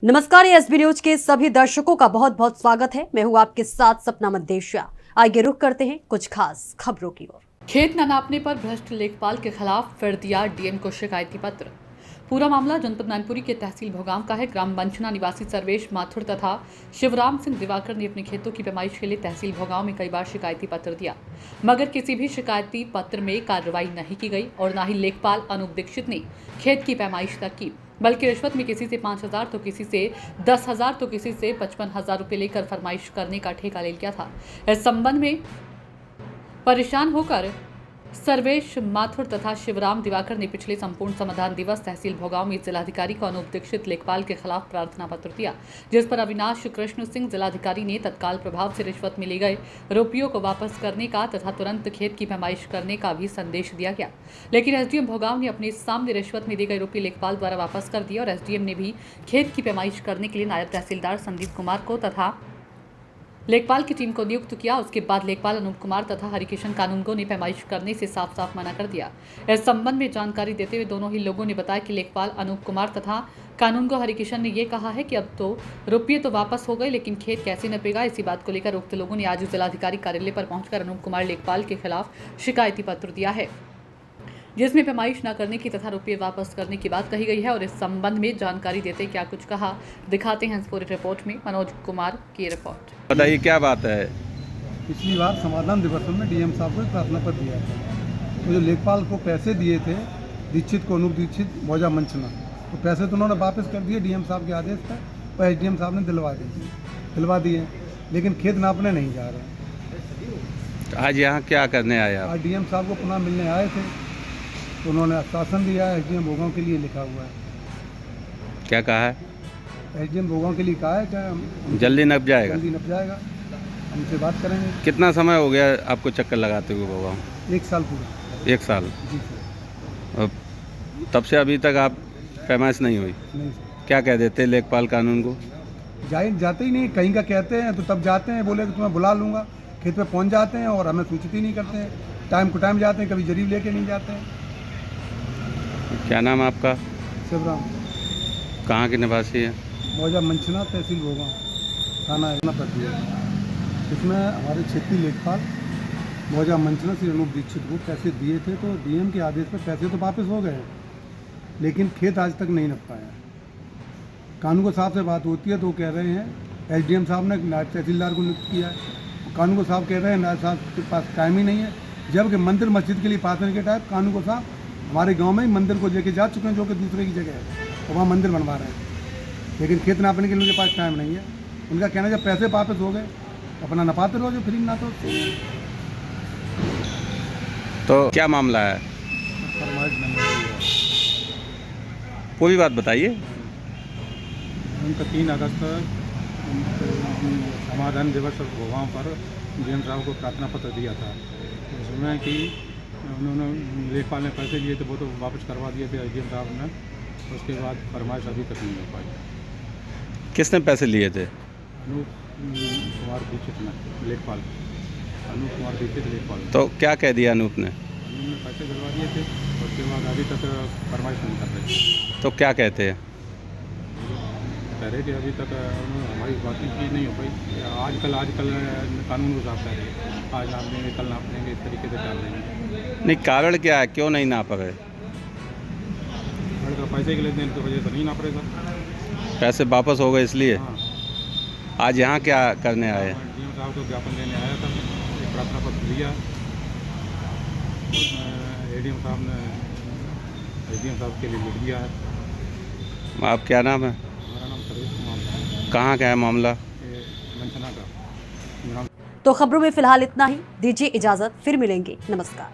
नमस्कार, SB news के सभी दर्शकों का बहुत बहुत स्वागत है। मैं हूं आपके साथ सपना मदेशिया। आइए रुक करते हैं कुछ खास खबरों की ओर। खेत न नापने पर भ्रष्ट लेखपाल के खिलाफ फिर दिया डीएम को शिकायती पत्र। पूरा मामला जनपद मैनपुरी के तहसील भोगांव का है। ग्राम मंचना निवासी सर्वेश माथुर तथा शिवराम सिंह दिवाकर ने अपने खेतों की पैमाइश के लिए तहसील भोगांव में कई बार शिकायती पत्र दिया, मगर किसी भी शिकायती पत्र में कार्रवाई नहीं की गई और न ही लेखपाल अनूप दीक्षित ने खेत की पैमाइश तक की, बल्कि रिश्वत में किसी से 5,000 तो किसी से 10,000 तो किसी से 55,000 रुपये लेकर फरमाइश करने का ठेका ले लिया था। इस संबंध में परेशान होकर सर्वेश माथुर तथा शिवराम दिवाकर ने पिछले संपूर्ण समाधान दिवस तहसील भोगांव में जिलाधिकारी को अनूप दीक्षित लेखपाल के खिलाफ प्रार्थना पत्र दिया, जिस पर अविनाश कृष्ण सिंह जिलाधिकारी ने तत्काल प्रभाव से रिश्वत में लिए गए रुपयों को वापस करने का तथा तुरंत खेत की पैमाइश करने का भी संदेश दिया गया। लेकिन एसडीएम भोगांव ने अपने सामने रिश्वत में दिए गए रुपये लेखपाल द्वारा वापस कर दिए और एसडीएम ने भी खेत की पैमाइश करने के लिए नायब तहसीलदार संदीप कुमार को तथा लेखपाल की टीम को नियुक्त किया। उसके बाद लेखपाल अनूप कुमार तथा हरिकिशन कानूनगो ने पैमाइश करने से साफ साफ मना कर दिया। इस संबंध में जानकारी देते हुए दोनों ही लोगों ने बताया कि लेखपाल अनूप कुमार तथा कानूनगो हरिकिशन ने यह कहा है कि अब तो रुपये तो वापस हो गए, लेकिन खेत कैसे नपेगा। इसी बात को लेकर उक्त लोगों ने आज जिलाधिकारी कार्यालय पर पहुंचकर अनूप कुमार लेखपाल के खिलाफ शिकायती पत्र दिया है, जिसमें पैमाइश न करने की तथा रुपये वापस करने की बात कही गई है। और इस संबंध में जानकारी देते क्या कुछ कहा, दिखाते हैं इस पूरी रिपोर्ट में। मनोज कुमार की रिपोर्ट। बताइए क्या बात है। पिछली बार समाधान दिवस में डीएम साहब को एक प्रार्थना पत्र दिया था, तो जो लेखपाल को पैसे दिए थे दीक्षित को, अनूप दीक्षित मौजा मंचना, तो पैसे तो उन्होंने वापस कर दिए डीएम साहब के आदेश पर, और एसडीएम साहब ने दिलवा दिए, लेकिन खेत नापने नहीं जा रहे। आज यहाँ क्या करने आए आप? आज डीएम साहब को पुनः मिलने आए थे, तो उन्होंने आश्वासन दिया है। एसडीएम भोगांव के लिए लिखा हुआ है। क्या कहा है? एसडीएम भोगांव के लिए कहा है कि जल्दी नप जाएगा। जल्दी नप जाएगा, हमसे बात करेंगे। कितना समय हो गया आपको चक्कर लगाते हुए भोगांव? 1 साल पूरा। 1 साल? जी सर। और तब से अभी तक आप पैमाइश नहीं हुई? नहीं सर। क्या कह देते लेखपाल कानून को? जाते ही नहीं, कहीं का कहते हैं तो तब जाते हैं, बोले कि तुम्हें बुला लूँगा, खेत पे पहुँच जाते हैं और हमें सूचित ही नहीं करते हैं। टाइम टू टाइम जाते हैं, कभी जरीब लेके नहीं जाते हैं। क्या नाम है आपका? शिवराम। कहाँ के निवासी है? मौजा मंचना, तहसील भोगांव, थाना पड़ती है। इसमें हमारे क्षेत्रीय लेखपाल मौजा मंचना श्री अनूप दीक्षित को पैसे दिए थे, तो डीएम के आदेश पर पैसे तो वापस हो गए, लेकिन खेत आज तक नहीं नप पाया। कानूनगो साहब से बात होती है तो वो कह रहे हैं एसडीएम साहब ने नायब तहसीलदार को नियुक्त किया है। कानूनगो साहब कह रहे हैं नायब साहब के पास टाइम ही नहीं है, जबकि मंदिर मस्जिद के लिए पात्र के टाइप कानूनगो साहब हमारे गांव में ही मंदिर को लेके जा चुके हैं, जो कि दूसरे की जगह है, और वहाँ मंदिर बनवा रहे हैं, लेकिन खेत नापने के लिए उनके पास टाइम नहीं है। उनका कहना है जब पैसे वापस हो गए अपना नपाते रहो, जो फ्री ना तो क्या मामला है? पूरी बात बताइए। उनका 3 अगस्त समाधान दिवस भोगांव पर डीएम साहब को प्रार्थना पत्र दिया था, उसमें कि उन्होंने लेखपाल ने पैसे लिए थे वो तो वापस करवा दिए थे एसडीएम साहब ने। उसके बाद फरमाइश अभी तक नहीं हो पाई। किसने पैसे लिए थे? अनूप कुमार दीक्षित ने, लेखपाल अनूप कुमार दीक्षित लेखपाल। तो क्या कह दिया अनूप ने? उन्होंने पैसे दिलवा दिए थे, उसके बाद अभी तक फरमाइश नहीं कर रहे। तो क्या कहते हैं? कह रहे कि अभी तक हमारी बातचीत नहीं हो पाई। आजकल कानून को साफ कह रहे हैं, आज नाप देंगे, कल नाप देंगे, इस तरीके से डाल देंगे। नहीं, कारण क्या है, क्यों नहीं नाप रहे? पैसे के लेन देन की वजह से नहीं नाप रहे सर। पैसे वापस हो गए इसलिए? हाँ। आज यहाँ क्या करने आए? डीएम साहब को ज्ञापन देने आया था, एक प्रार्थना पत्र दिया। एडीएम साहब के लिए लिख दिया है। आप क्या नाम है? हमारा नाम सर्वेश कुमार। कहाँ का है मामला? मंचना का। तो खबरों में फिलहाल इतना ही। दीजिए इजाजत, फिर मिलेंगे। नमस्कार।